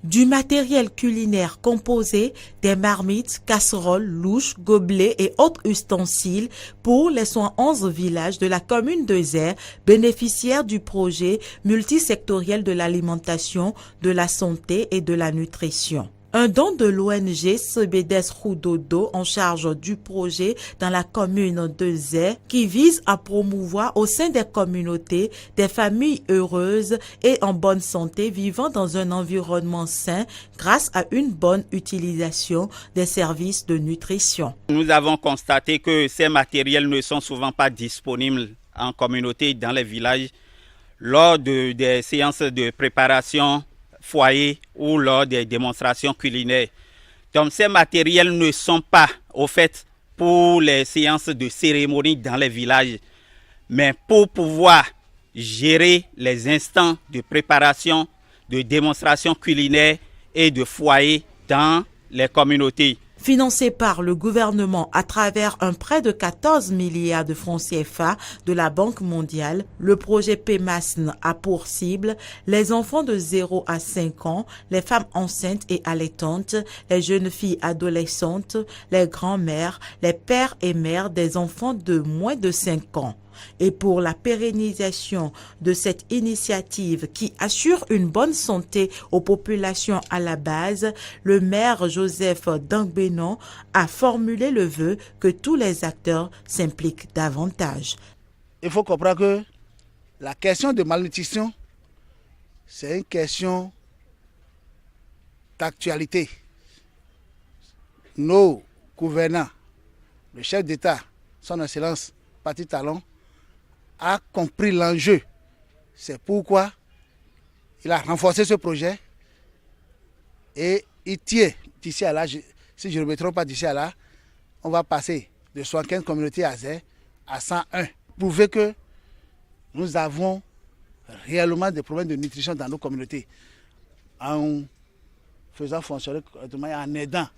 Du matériel culinaire composé des marmites, casseroles, louches, gobelets et autres ustensiles pour les 111 villages de la commune de Zère, bénéficiaires du projet multisectoriel de l'alimentation, de la santé et de la nutrition. Un don de l'ONG Sebedes Roudodo en charge du projet dans la commune de Zère qui vise à promouvoir au sein des communautés des familles heureuses et en bonne santé vivant dans un environnement sain grâce à une bonne utilisation des services de nutrition. Nous avons constaté que ces matériels ne sont souvent pas disponibles en communauté dans les villages lors des séances de préparation foyer ou lors des démonstrations culinaires. Donc ces matériels ne sont pas au fait pour les séances de cérémonie dans les villages, mais pour pouvoir gérer les instants de préparation, de démonstration culinaire et de foyer dans les communautés. Financé par le gouvernement à travers un prêt de 14 milliards de francs CFA de la Banque mondiale, le projet PEMASN a pour cible les enfants de 0 à 5 ans, les femmes enceintes et allaitantes, les jeunes filles adolescentes, les grands-mères, les pères et mères des enfants de moins de 5 ans. Et pour la pérennisation de cette initiative qui assure une bonne santé aux populations à la base, le maire Joseph Dangbenon a formulé le vœu que tous les acteurs s'impliquent davantage. Il faut comprendre que la question de malnutrition, c'est une question d'actualité. Nos gouvernants, le chef d'État, son Excellence Patrice Talon, a compris l'enjeu. C'est pourquoi il a renforcé ce projet et il tient d'ici à là, si je ne me trompe pas, d'ici à là, on va passer de 75 communautés à Zère à 101. Prouver que nous avons réellement des problèmes de nutrition dans nos communautés en faisant fonctionner correctement et en aidant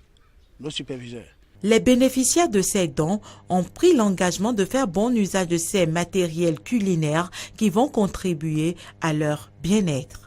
nos superviseurs. Les bénéficiaires de ces dons ont pris l'engagement de faire bon usage de ces matériels culinaires qui vont contribuer à leur bien-être.